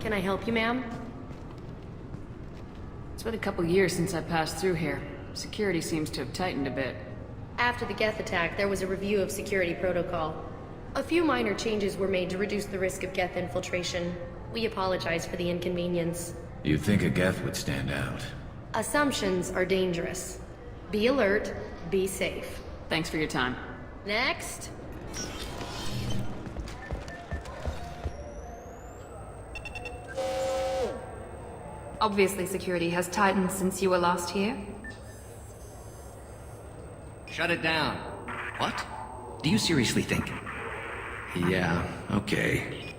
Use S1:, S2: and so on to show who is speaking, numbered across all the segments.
S1: Can I help you, ma'am?
S2: It's been a couple years since I passed through here. Security seems to have tightened a bit.
S1: After the Geth attack, there was a review of security protocol. A few minor changes were made to reduce the risk of Geth infiltration. We apologize for the inconvenience.
S3: You'd think a Geth would stand out.
S1: Assumptions are dangerous. Be alert, be safe.
S2: Thanks for your time.
S1: Next.
S4: Obviously, security has tightened since you were last here.
S5: Shut it down. What? Do you seriously think? Yeah, okay.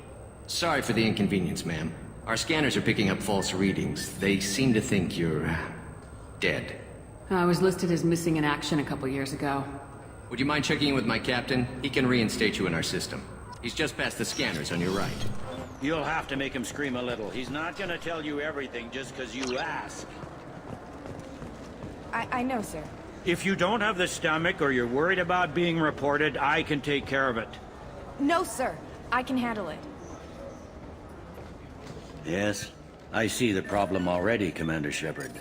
S5: Sorry for the inconvenience, ma'am. Our scanners are picking up false readings. They seem to think you're... dead.
S2: I was listed as missing in action a couple years ago.
S5: Would you mind checking in with my captain? He can reinstate you in our system. He's just past the scanners on your right.
S6: You'll have to make him scream a little. He's not gonna tell you everything just because you ask.
S4: I know, sir.
S6: If you don't have the stomach or you're worried about being reported, I can take care of it.
S4: No, sir. I can handle it.
S6: Yes, I see the problem already, Commander Shepard.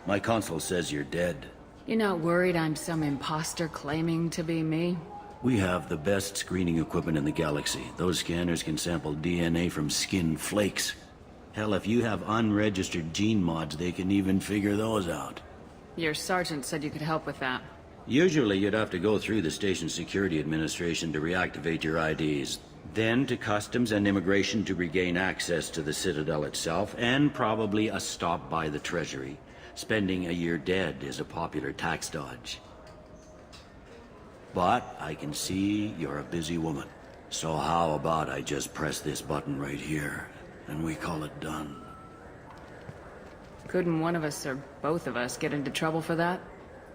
S6: My console says you're dead.
S2: You're not worried I'm some imposter claiming to be me?
S6: We have the best screening equipment in the galaxy. Those scanners can sample DNA from skin flakes. Hell, if you have unregistered gene mods, they can even figure those out.
S2: Your sergeant said you could help with that.
S6: Usually you'd have to go through the Station Security Administration to reactivate your IDs. Then to Customs and Immigration to regain access to the Citadel itself, and probably a stop by the Treasury. Spending a year dead is a popular tax dodge. But I can see you're a busy woman. So how about I just press this button right here, and we call it done?
S2: Couldn't one of us, or both of us, get into trouble for that?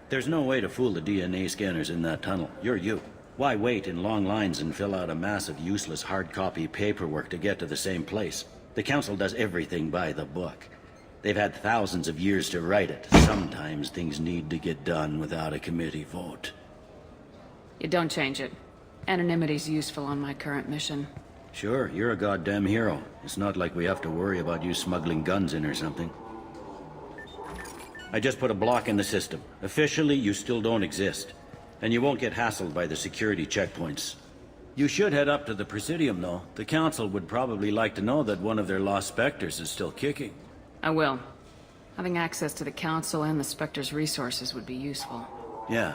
S6: There's no way to fool the DNA scanners in that tunnel. You're you. Why wait in long lines and fill out a massive useless hard copy paperwork to get to the same place? The Council does everything by the book. They've had thousands of years to write it. Sometimes things need to get done without a committee vote.
S2: You don't change it. Anonymity's useful on my current mission.
S6: Sure, you're a goddamn hero. It's not like we have to worry about you smuggling guns in or something. I just put a block in the system. Officially, you still don't exist. And you won't get hassled by the security checkpoints. You should head up to the Presidium, though. The Council would probably like to know that one of their lost Spectres is still kicking.
S2: I will. Having access to the Council and the Spectre's resources would be useful.
S6: Yeah.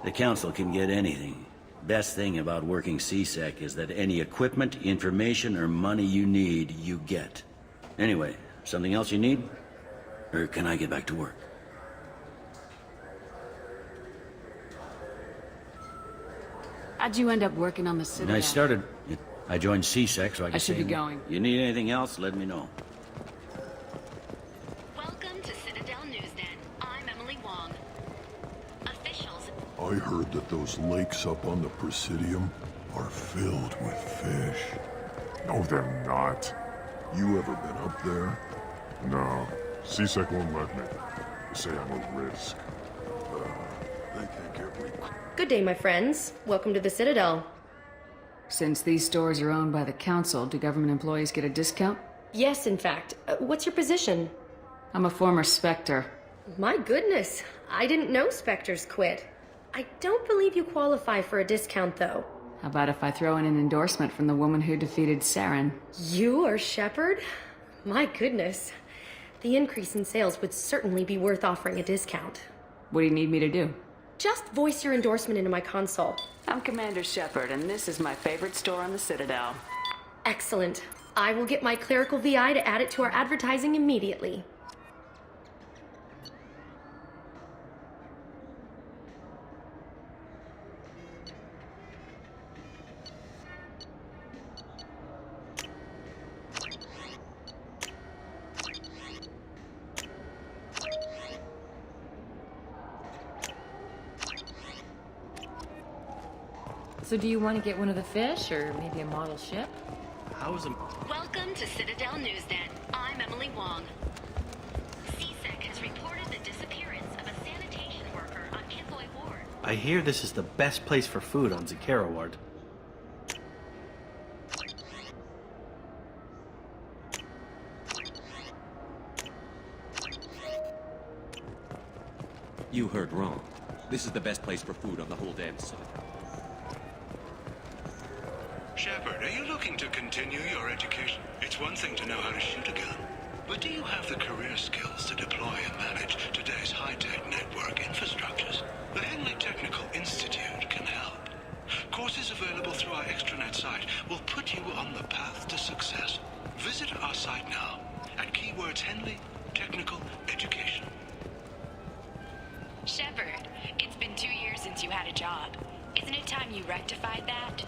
S6: The Council can get anything. Best thing about working CSEC is that any equipment, information, or money you need, you get. Anyway, something else you need? Or can I get back to work?
S2: How'd you end up working on the Citadel?
S6: I joined CSEC so I could
S2: I should be going.
S6: You need anything else, let me know.
S1: Welcome to Citadel Newsnet. I'm Emily Wong. Officials...
S7: I heard that those lakes up on the Presidium are filled with fish.
S8: No, they're not.
S7: You ever been up there?
S8: No. CSEC won't let me. They say I'm a risk.
S7: They think every...
S1: Good day, my friends. Welcome to the Citadel.
S2: Since these stores are owned by the Council, do government employees get a discount?
S1: Yes, in fact. What's your position?
S2: I'm a former Spectre.
S1: My goodness. I didn't know Spectres quit. I don't believe you qualify for a discount, though.
S2: How about if I throw in an endorsement from the woman who defeated Saren?
S1: You are Shepard? My goodness. The increase in sales would certainly be worth offering a discount.
S2: What do you need me to do?
S1: Just voice your endorsement into my console.
S2: I'm Commander Shepard, and this is my favorite store on the Citadel.
S1: Excellent. I will get my clerical VI to add it to our advertising immediately.
S9: So do you want to get one of the fish, or maybe a model ship?
S1: Welcome to Citadel Newsnet. I'm Emily Wong. CSEC has reported the disappearance of a sanitation worker on Convoy Ward.
S10: I hear this is the best place for food on Zakera Ward.
S11: You heard wrong. This is the best place for food on the whole damn Citadel.
S12: Shepard, are you looking to continue your education? It's one thing to know how to shoot a gun, but do you have the career skills to deploy and manage today's high-tech network infrastructures? The Henley Technical Institute can help. Courses available through our extranet site will put you on the path to success. Visit our site now at keywords Henley Technical Education.
S1: Shepard, it's been 2 years since you had a job. Isn't it time you rectified that?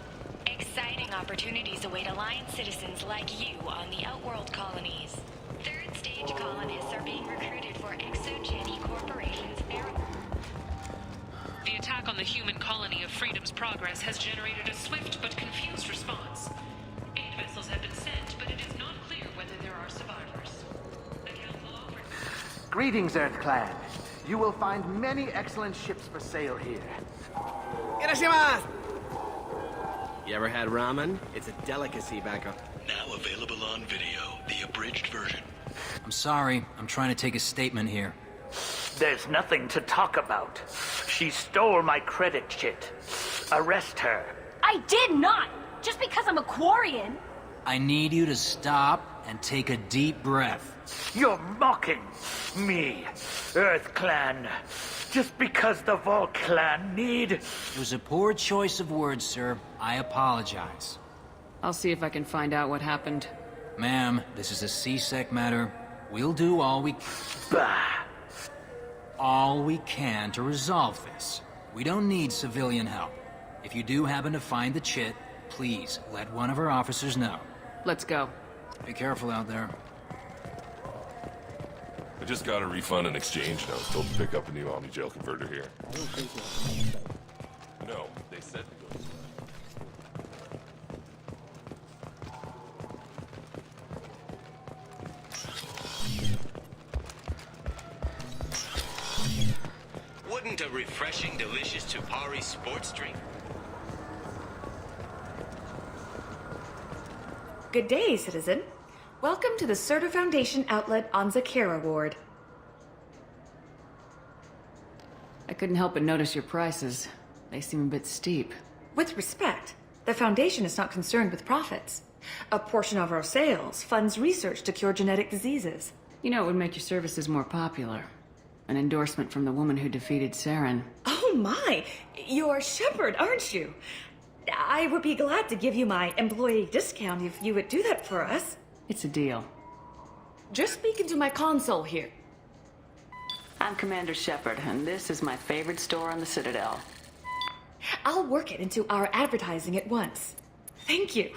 S1: Exciting opportunities await Alliance citizens like you on the Outworld colonies. Third stage colonists are being recruited for ExoGeni Corporation's aero...
S13: The attack on the human colony of Freedom's Progress has generated a swift but confused response. 8 vessels have been sent, but it is not clear whether there are survivors. The Council offers...
S14: Greetings, Earth Clan. You will find many excellent ships for sale here.
S10: Irashimasu! You ever had ramen? It's a delicacy back up.
S12: Now available on video, the abridged version.
S15: I'm sorry. I'm trying to take a statement here.
S14: There's nothing to talk about. She stole my credit chit. Arrest her.
S16: I did not! Just because I'm a Quarian!
S15: I need you to stop and take a deep breath.
S14: You're mocking me, Earth Clan. Just because the Vol Clan need...
S15: It was a poor choice of words, sir. I apologize.
S2: I'll see if I can find out what happened.
S15: Ma'am, this is a C-Sec matter. We'll do all we...
S14: Bah!
S15: All we can to resolve this. We don't need civilian help. If you do happen to find the chit, please let one of our officers know.
S2: Let's go.
S15: Be careful out there.
S8: I just got a refund and exchange, and I was told to pick up a new Omni-Gel converter here. No, they said to go.
S17: Wouldn't a refreshing, delicious Tupari sports drink?
S4: Good day, citizen. Welcome to the Certa Foundation outlet on Zakera Ward.
S2: I couldn't help but notice your prices. They seem a bit steep.
S4: With respect, the Foundation is not concerned with profits. A portion of our sales funds research to cure genetic diseases.
S2: You know, it would make your services more popular. An endorsement from the woman who defeated Saren.
S4: Oh my! You're Shepard, aren't you? I would be glad to give you my employee discount if you would do that for us.
S2: It's a deal.
S4: Just speak into my console here.
S2: I'm Commander Shepard, and this is my favorite store on the Citadel.
S4: I'll work it into our advertising at once. Thank you.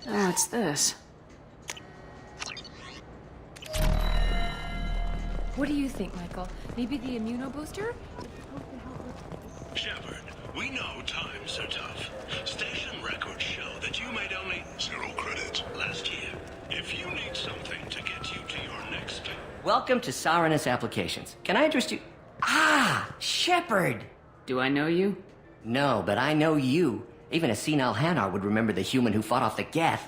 S2: Oh, what's this?
S9: What do you think, Michael? Maybe the immunobooster?
S12: Shepard, we know times are tough. Station records show that you made only 0 credits last year. If you need something to get you to your next...
S5: Welcome to Sarenus Applications. Can I interest you? Ah, Shepard!
S2: Do I know you?
S5: No, but I know you. Even a senile Hanar would remember the human who fought off the Geth.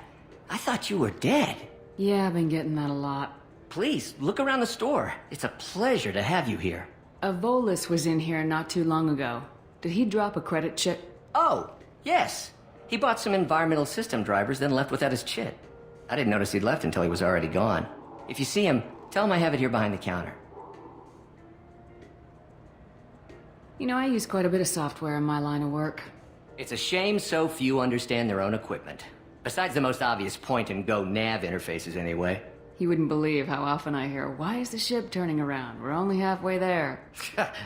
S5: I thought you were dead.
S2: Yeah, I've been getting that a lot.
S5: Please, look around the store. It's a pleasure to have you here.
S2: A Volus was in here not too long ago. Did he drop a credit chit?
S5: Oh, yes. He bought some environmental system drivers, then left without his chit. I didn't notice he'd left until he was already gone. If you see him, tell him I have it here behind the counter.
S2: You know, I use quite a bit of software in my line of work.
S5: It's a shame so few understand their own equipment. Besides the most obvious point-and-go nav interfaces, anyway.
S2: You wouldn't believe how often I hear, "Why is the ship turning around? We're only halfway there."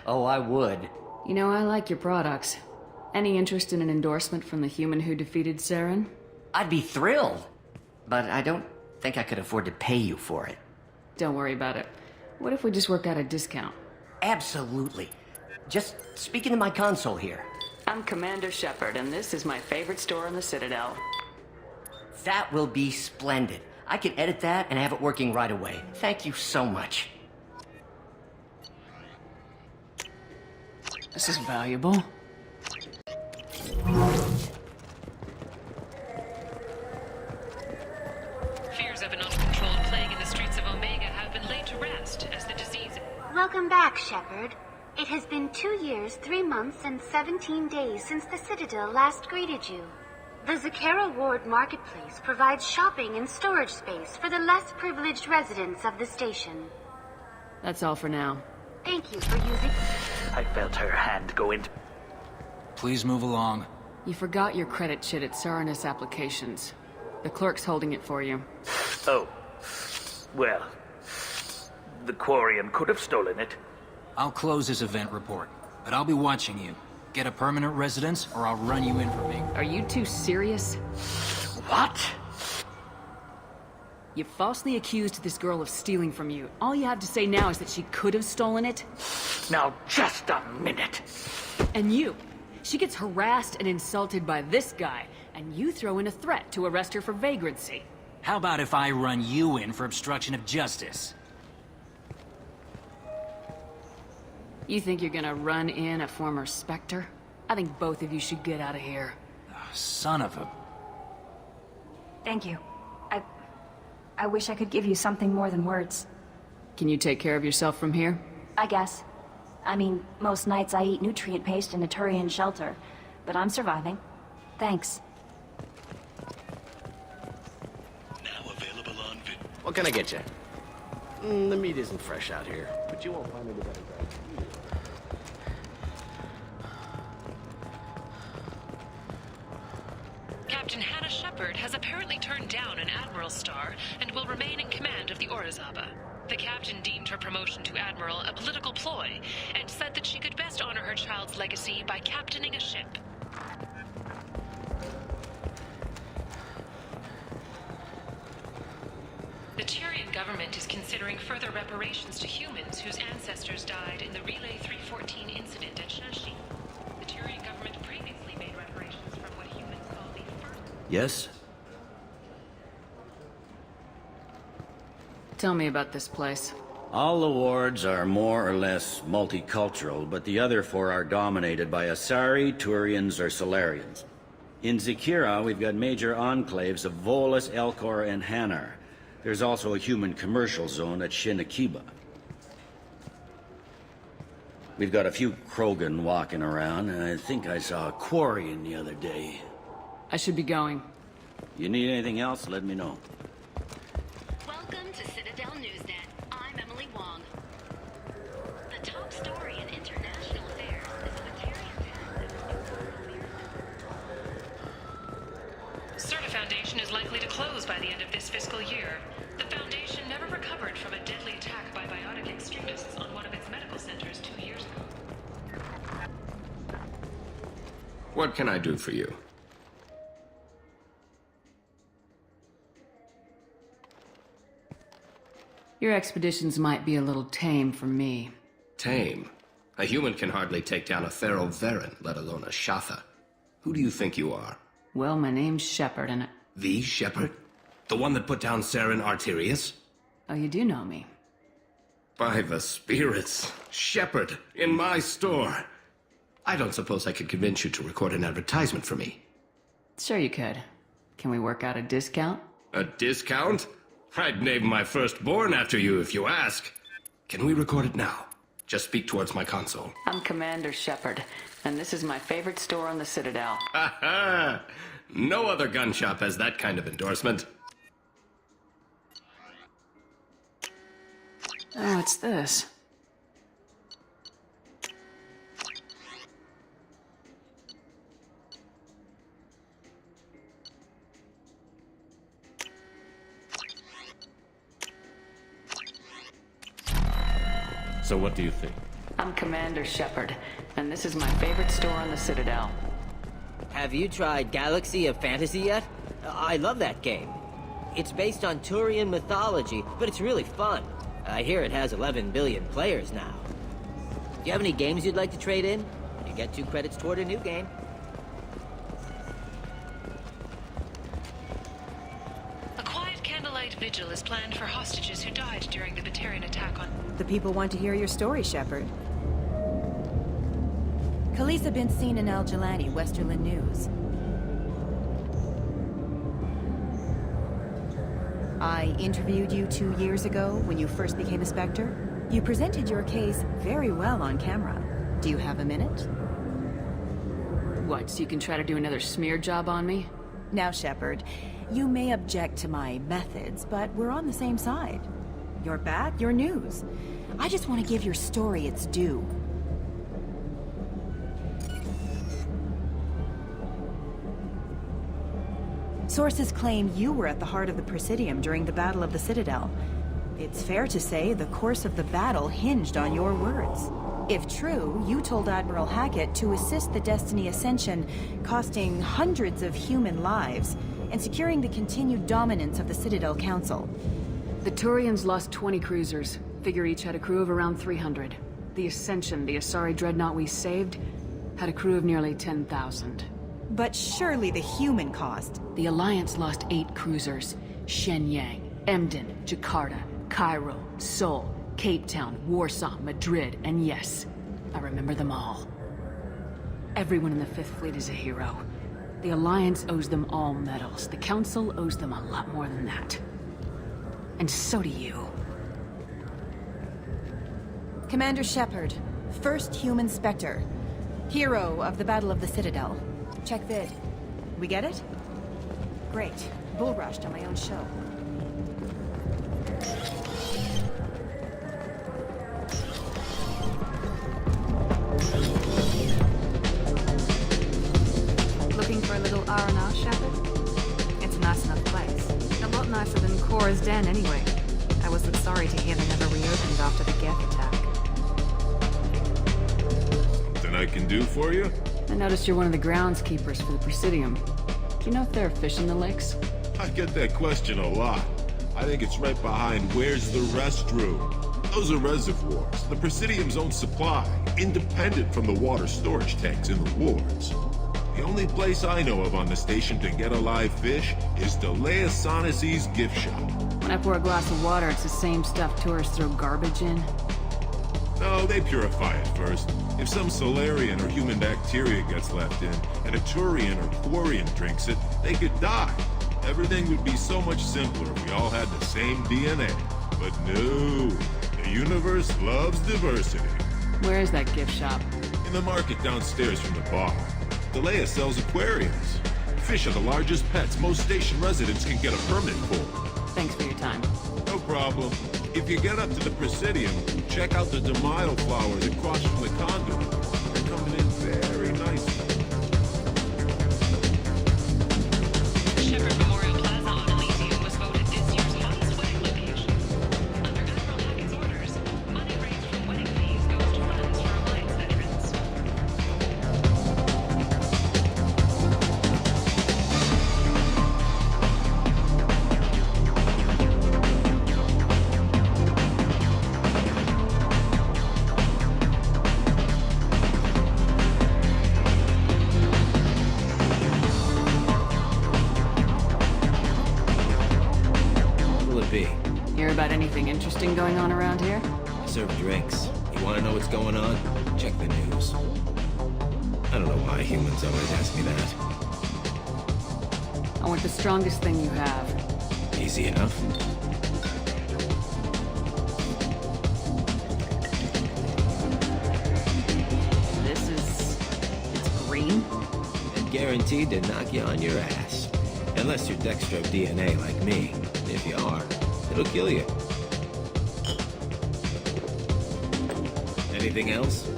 S5: Oh, I would.
S2: You know, I like your products. Any interest in an endorsement from the human who defeated Saren?
S5: I'd be thrilled. But I don't think I could afford to pay you for it.
S2: Don't worry about it. What if we just worked out a discount?
S5: Absolutely. Just speak into my console here.
S2: I'm Commander Shepard, and this is my favorite store on the Citadel.
S5: That will be splendid. I can edit that and have it working right away. Thank you so much.
S2: This is valuable.
S13: Fears of an uncontrolled plague in the streets of Omega have
S18: Shepard. It has been 2 years, 3 months, and 17 days since the Citadel last greeted you. The Zakera Ward Marketplace provides shopping and storage space for the less privileged residents of the station.
S2: That's all for now.
S18: Thank you for using...
S14: I felt her hand go into...
S15: Please move along.
S2: You forgot your credit chit at Saranus Applications. The clerk's holding it for you.
S14: Oh. Well, the Quarian could have stolen it.
S15: I'll close this event report, but I'll be watching you. Get a permanent residence, or I'll run you in for me.
S2: Are you two serious?
S14: What?
S2: You falsely accused this girl of stealing from you. All you have to say now is that she could have stolen it?
S14: Now, just a minute.
S2: And you. She gets harassed and insulted by this guy, and you throw in a threat to arrest her for vagrancy.
S15: How about if I run you in for obstruction of justice?
S2: You think you're gonna run in a former Spectre? I think both of you should get out of here.
S15: Son of a...
S16: Thank you. I wish I could give you something more than words.
S2: Can you take care of yourself from here?
S16: I guess. I mean, most nights I eat nutrient paste in a Turian shelter, but I'm surviving. Thanks.
S12: Now available on vid.
S10: What can I get you? The meat isn't fresh out here, but you won't find any better.
S13: Captain Hannah Shepard has apparently turned down an Admiral's star and will remain in command of the Orizaba. The captain deemed her promotion to Admiral a political ploy and said that she could best honor her child's legacy by captaining a ship. The Turian government is considering further reparations to humans whose ancestors died in the Relay 314 incident at Shashi. The Turian government previously made reparations from what humans call the first...
S6: Yes?
S2: Tell me about this place.
S6: All the wards are more or less multicultural, but the other 4 are dominated by Asari, Turians, or Solarians. In Zakira, we've got major enclaves of Volus, Elcor, and Hanar. There's also a human commercial zone at Shinakiba. We've got a few Krogan walking around, and I think I saw a Quarian the other day.
S2: I should be going.
S6: You need anything else, let me know.
S1: Welcome to Citadel Newsnet. I'm Emily Wong. The top story in international affairs is a Batarian
S13: Certa Foundation is likely to close by the end of this fiscal year. The Foundation never recovered from a deadly attack by biotic extremists on one of its medical centers 2 years ago.
S5: What can I do for you?
S2: Your expeditions might be a little tame for me.
S5: Tame? A human can hardly take down a Thero Varen, let alone a Shatha. Who do you think you are?
S2: Well, my name's Shepard, and
S5: The Shepard? The one that put down Saren Arterius?
S2: Oh, you do know me.
S5: By the spirits. Shepard, in my store. I don't suppose I could convince you to record an advertisement for me.
S2: Sure you could. Can we work out a discount?
S5: A discount? I'd name my firstborn after you if you ask. Can we record it now? Just speak towards my console.
S2: I'm Commander Shepard, and this is my favorite store on the Citadel.
S5: Ha ha! No other gun shop has that kind of endorsement.
S2: Oh, it's this.
S11: So what do you think?
S2: I'm Commander Shepard, and this is my favorite store on the Citadel.
S19: Have you tried Galaxy of Fantasy yet? I love that game. It's based on Turian mythology, but it's really fun. I hear it has 11 billion players now. Do you have any games you'd like to trade in? You get 2 credits toward a new game.
S13: A quiet candlelight vigil is planned for hostages who died during the Batarian attack on...
S20: The people want to hear your story, Shepard. Khaleesa been seen in Al Jelani, Westerland News. I interviewed you 2 years ago when you first became a Spectre. You presented your case very well on camera. Do you have a minute?
S2: What, so you can try to do another smear job on me?
S20: Now, Shepard, you may object to my methods, but we're on the same side. You're back, you're news. I just want to give your story its due. Sources claim you were at the heart of the Presidium during the Battle of the Citadel. It's fair to say the course of the battle hinged on your words. If true, you told Admiral Hackett to assist the Destiny Ascension, costing hundreds of human lives, and securing the continued dominance of the Citadel Council.
S2: The Turians lost 20 cruisers. Figure each had a crew of around 300. The Ascension, the Asari dreadnought we saved, had a crew of nearly 10,000.
S20: But surely the human cost.
S2: The Alliance lost 8 cruisers. Shenyang, Emden, Jakarta, Cairo, Seoul, Cape Town, Warsaw, Madrid, and yes, I remember them all. Everyone in the Fifth Fleet is a hero. The Alliance owes them all medals. The Council owes them a lot more than that. And so do you.
S20: Commander Shepard, first human Spectre. Hero of the Battle of the Citadel. Check vid. We get it? Great. Bull rushed on my own show.
S21: Looking for a little R&R, Shepard? It's a nice enough place. A lot nicer than Cora's den, anyway. I was sorry to hear they never reopened after the Geth attack.
S8: Something I can do for you?
S2: I noticed you're one of the groundskeepers for the Presidium. Do you know if there are fish in the lakes?
S8: I get that question a lot. I think it's right behind where's the restroom. Those are reservoirs, the Presidium's own supply, independent from the water storage tanks in the wards. The only place I know of on the station to get a live fish is Delea Sonesi's gift shop.
S2: When I pour a glass of water, it's the same stuff tourists throw garbage in?
S8: No, they purify it first. If some Solarian or human bacteria gets left in, and a Turian or Quarian drinks it, they could die. Everything would be so much simpler if we all had the same DNA. But no, the universe loves diversity.
S2: Where is that gift shop?
S8: In the market downstairs from the bar. Delea sells aquariums. Fish are the largest pets most station residents can get a permit for.
S2: Thanks for your time.
S8: No problem. If you get up to the Presidium, check out the Demaio flowers across from the conduit. They're coming in very nicely.
S13: Shepard Memorial Plaza on Elysium was voted this year's hottest wedding location. Under Admiral Hackett's orders, money raised from wedding fees goes to funds for Alliance veterans.
S2: Hear about anything interesting going on around here?
S5: I serve drinks. You want to know what's going on? Check the news. I don't know why humans always ask me that.
S2: I want the strongest thing you have.
S5: Easy enough.
S2: It's green?
S5: And guaranteed to knock you on your ass. Unless you're dextro DNA like me. If you are, it'll kill you. Anything else?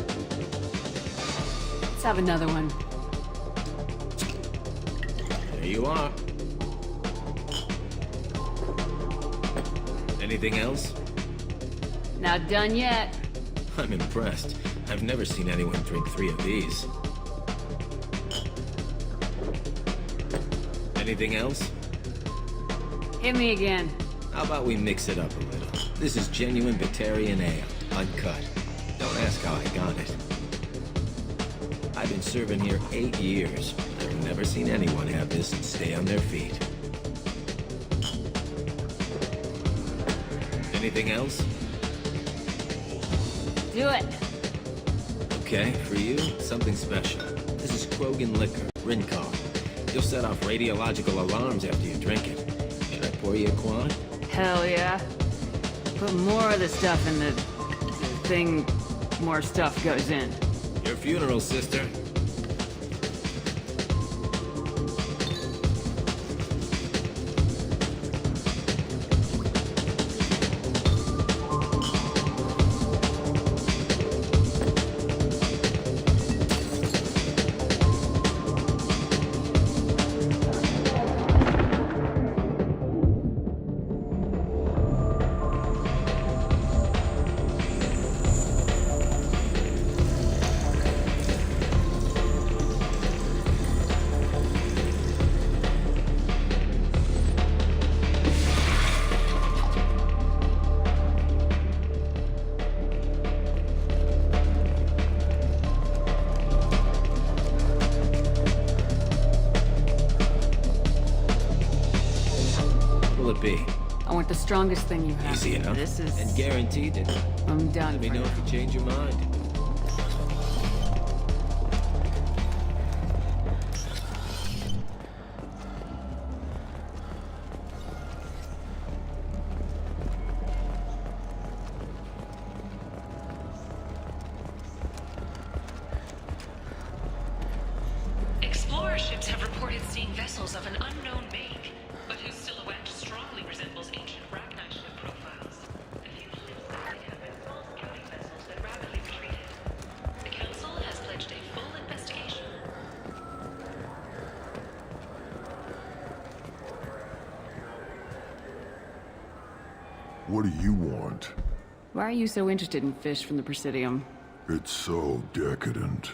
S2: Let's have another one.
S5: There you are. Anything else?
S2: Not done yet.
S5: I'm impressed. I've never seen anyone drink 3 of these. Anything else?
S2: Hit me again.
S5: How about we mix it up a little? This is genuine Batarian ale, uncut. Don't ask how I got it. I've been serving here 8 years. I've never seen anyone have this and stay on their feet. Anything else?
S2: Do it.
S5: Okay, for you, something special. This is Krogan liquor, Rincon. You'll set off radiological alarms after you drink it. Should I pour you a quad?
S2: Hell yeah. Put more of the stuff in the thing, more stuff goes in.
S10: Your funeral, sister.
S2: I want the strongest thing you have.
S10: Easy enough.
S2: This is...
S10: And guaranteed it.
S2: I'm done.
S10: Let me know if you change your mind.
S13: Explorer ships have reported seeing vessels of an unknown make, but whose silhouette strongly resembles ancient Rachni ship profiles. A few ships that have been small scouting vessels that rapidly retreated. The Council has pledged a full investigation.
S7: What do you want?
S2: Why are you so interested in fish from the Presidium?
S7: It's so decadent.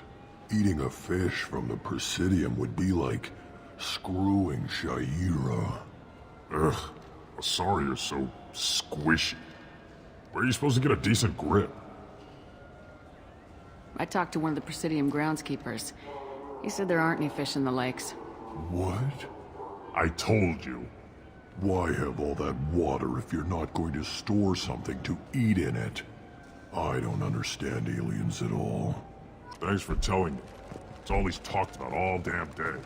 S7: Eating a fish from the Presidium would be like screwing Shaira.
S3: Ugh, sorry you're so squishy. Where are you supposed to get a decent grip?
S2: I talked to one of the Presidium groundskeepers. He said there aren't any fish in the lakes.
S7: What?
S3: I told you.
S7: Why have all that water if you're not going to store something to eat in it? I don't understand aliens at all.
S3: Thanks for telling me. It's all he's talked about all damn day.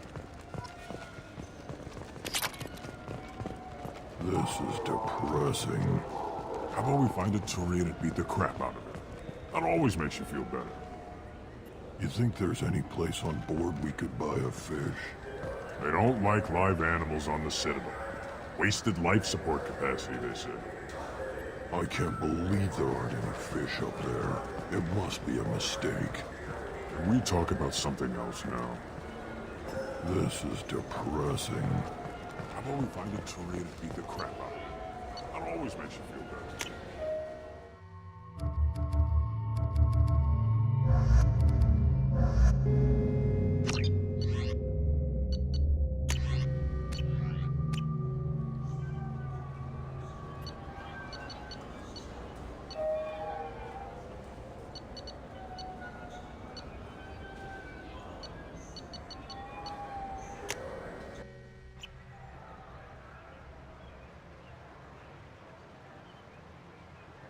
S7: This is depressing.
S3: How about we find a Turian and beat the crap out of it? That always makes you feel better.
S7: You think there's any place on board we could buy a fish?
S3: They don't like live animals on the Citadel. Wasted life support capacity, they say.
S7: I can't believe there aren't any fish up there. It must be a mistake.
S3: Can we talk about something else now?
S7: This is depressing.
S3: How about we find a Turian and beat the crap out of it? That always makes you feel better.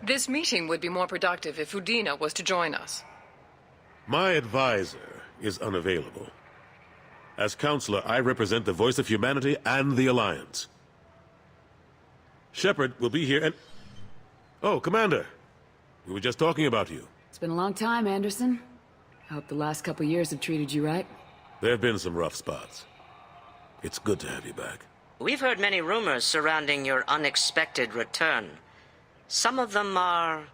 S22: This meeting would be more productive if Udina was to join us.
S23: My advisor is unavailable. As counselor, I represent the voice of humanity and the Alliance. Shepard will be here and... Oh, Commander. We were just talking about you.
S2: It's been a long time, Anderson. I hope the last couple years have treated you right.
S23: There have been some rough spots. It's good to have you back.
S24: We've heard many rumors surrounding your unexpected return. Some of them are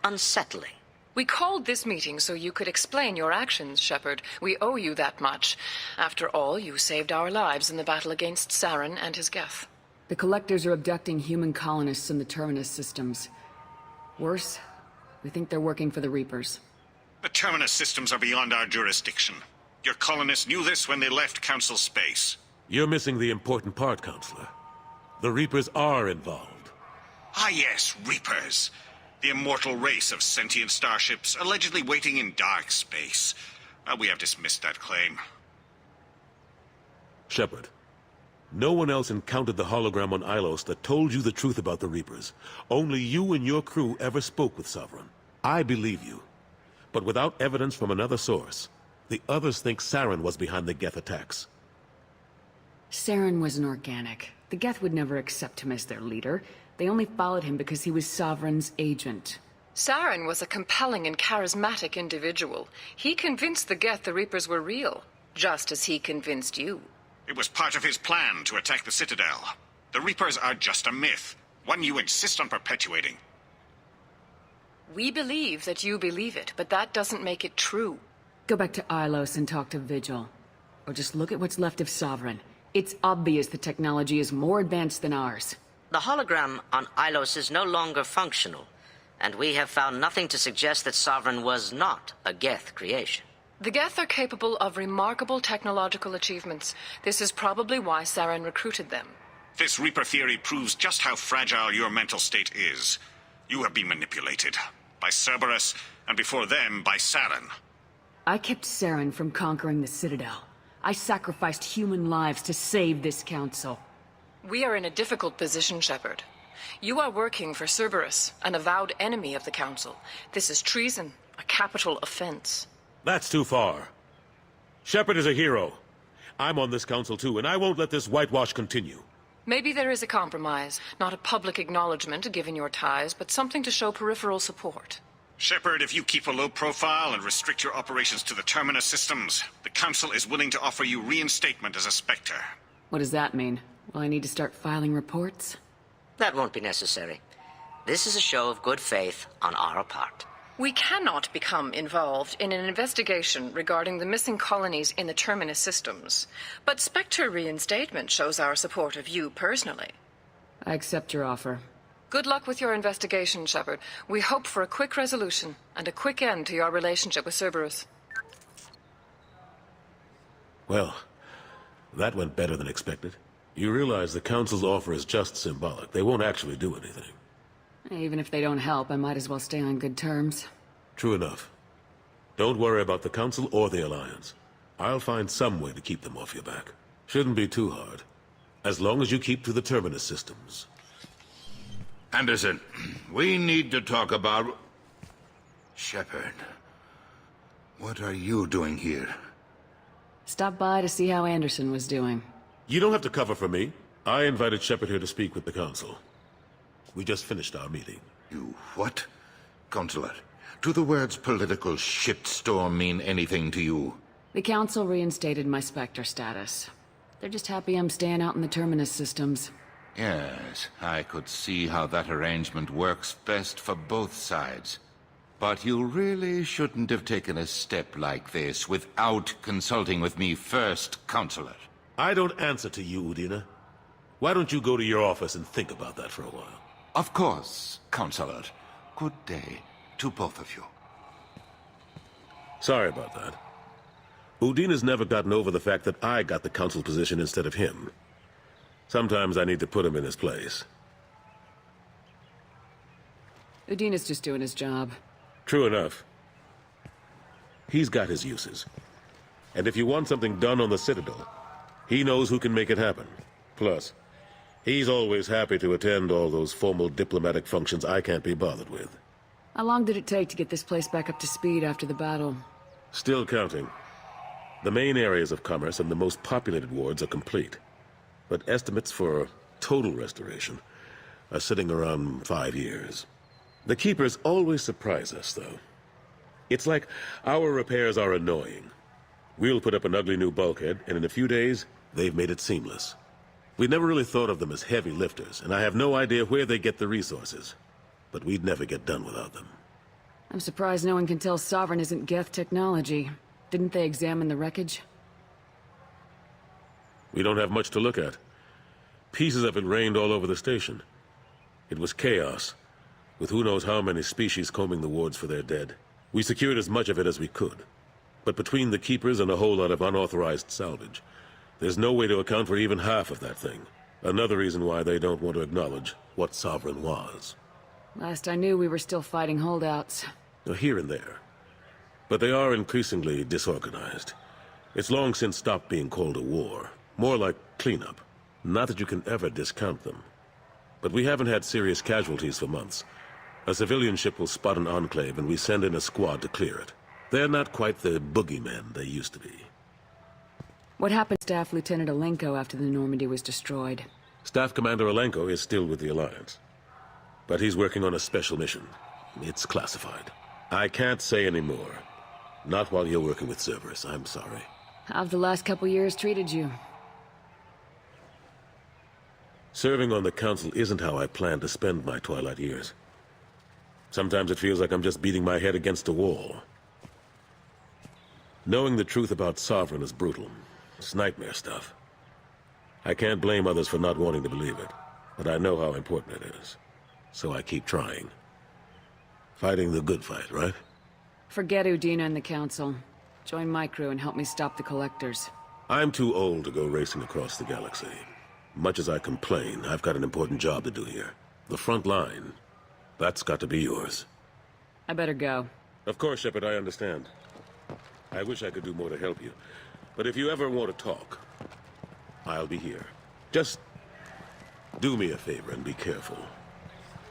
S24: unsettling.
S22: We called this meeting so you could explain your actions, Shepard. We owe you that much. After all, you saved our lives in the battle against Saren and his Geth.
S2: The Collectors are abducting human colonists in the Terminus systems. Worse, we think they're working for the Reapers.
S25: The Terminus systems are beyond our jurisdiction. Your colonists knew this when they left Council space.
S23: You're missing the important part, Counselor. The Reapers are involved.
S25: Ah yes, Reapers. The immortal race of sentient starships allegedly waiting in dark space. We have dismissed that claim.
S23: Shepard, no one else encountered the hologram on Ilos that told you the truth about the Reapers. Only you and your crew ever spoke with Sovereign. I believe you. But without evidence from another source, the others think Saren was behind the Geth attacks.
S2: Saren was an organic. The Geth would never accept him as their leader. They only followed him because he was Sovereign's agent.
S22: Saren was a compelling and charismatic individual. He convinced the Geth the Reapers were real, just as he convinced you.
S25: It was part of his plan to attack the Citadel. The Reapers are just a myth, one you insist on perpetuating.
S22: We believe that you believe it, but that doesn't make it true.
S2: Go back to Ilos and talk to Vigil. Or just look at what's left of Sovereign. It's obvious the technology is more advanced than ours.
S24: The hologram on Ilos is no longer functional, and we have found nothing to suggest that Sovereign was not a Geth creation.
S22: The Geth are capable of remarkable technological achievements. This is probably why Saren recruited them.
S25: This Reaper theory proves just how fragile your mental state is. You have been manipulated. By Cerberus, and before them, by Saren.
S2: I kept Saren from conquering the Citadel. I sacrificed human lives to save this council.
S22: We are in a difficult position, Shepard. You are working for Cerberus, an avowed enemy of the Council. This is treason, a capital offense.
S23: That's too far. Shepard is a hero. I'm on this council too, and I won't let this whitewash continue.
S22: Maybe there is a compromise. Not a public acknowledgement given your ties, but something to show peripheral support.
S25: Shepard, if you keep a low profile and restrict your operations to the Terminus systems, the Council is willing to offer you reinstatement as a Spectre.
S2: What does that mean? Will I need to start filing reports?
S24: That won't be necessary. This is a show of good faith on our part.
S22: We cannot become involved in an investigation regarding the missing colonies in the Terminus systems. But Spectre reinstatement shows our support of you personally.
S2: I accept your offer.
S22: Good luck with your investigation, Shepard. We hope for a quick resolution and a quick end to your relationship with Cerberus.
S23: Well, that went better than expected. You realize the Council's offer is just symbolic. They won't actually do anything.
S2: Even if they don't help, I might as well stay on good terms.
S23: True enough. Don't worry about the Council or the Alliance. I'll find some way to keep them off your back. Shouldn't be too hard. As long as you keep to the Terminus systems.
S4: Anderson, we need to talk about... Shepard. What are you doing here?
S2: Stop by to see how Anderson was doing.
S23: You don't have to cover for me. I invited Shepard here to speak with the Council. We just finished our meeting.
S4: You what? Counselor, do the words political shitstorm mean anything to you?
S2: The Council reinstated my Spectre status. They're just happy I'm staying out in the Terminus systems.
S4: Yes, I could see how that arrangement works best for both sides. But you really shouldn't have taken a step like this without consulting with me first, Counselor.
S23: I don't answer to you, Udina. Why don't you go to your office and think about that for a while?
S4: Of course, Counselor. Good day to both of you.
S23: Sorry about that. Udina's never gotten over the fact that I got the Council position instead of him. Sometimes I need to put him in his place.
S2: Udina's just doing his job.
S23: True enough. He's got his uses. And if you want something done on the Citadel, he knows who can make it happen. Plus, he's always happy to attend all those formal diplomatic functions I can't be bothered with.
S2: How long did it take to get this place back up to speed after the battle?
S23: Still counting. The main areas of commerce and the most populated wards are complete. But estimates for total restoration are sitting around 5 years. The Keepers always surprise us, though. It's like our repairs are annoying. We'll put up an ugly new bulkhead, and in a few days, they've made it seamless. We never really thought of them as heavy lifters, and I have no idea where they get the resources. But we'd never get done without them.
S2: I'm surprised no one can tell Sovereign isn't Geth technology. Didn't they examine the wreckage?
S23: We don't have much to look at. Pieces of it rained all over the station. It was chaos, with who knows how many species combing the wards for their dead. We secured as much of it as we could. But between the Keepers and a whole lot of unauthorized salvage, there's no way to account for even half of that thing. Another reason why they don't want to acknowledge what Sovereign was.
S2: Last I knew, we were still fighting holdouts.
S23: Here and there. But they are increasingly disorganized. It's long since stopped being called a war. More like cleanup. Not that you can ever discount them. But we haven't had serious casualties for months. A civilian ship will spot an enclave and we send in a squad to clear it. They're not quite the boogeymen they used to be.
S2: What happened to Staff Lieutenant Alenko after the Normandy was destroyed?
S23: Staff Commander Alenko is still with the Alliance. But he's working on a special mission. It's classified. I can't say any more. Not while you're working with Cerberus, I'm sorry.
S2: How've the last couple years treated you?
S23: Serving on the Council isn't how I plan to spend my twilight years. Sometimes it feels like I'm just beating my head against a wall. Knowing the truth about Sovereign is brutal. It's nightmare stuff. I can't blame others for not wanting to believe it, but I know how important it is. So I keep trying. Fighting the good fight, right?
S2: Forget Udina and the Council. Join my crew and help me stop the Collectors.
S23: I'm too old to go racing across the galaxy. Much as I complain, I've got an important job to do here. The front line. That's got to be yours.
S2: I better go.
S23: Of course, Shepard, I understand. I wish I could do more to help you. But if you ever want to talk, I'll be here. Just do me a favor and be careful.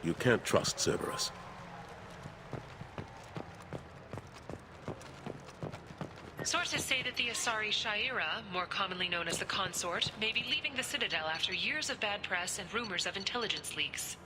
S23: You can't trust Cerberus.
S13: Sources say that the Asari Shaira, more commonly known as the Consort, may be leaving the Citadel after years of bad press and rumors of intelligence leaks.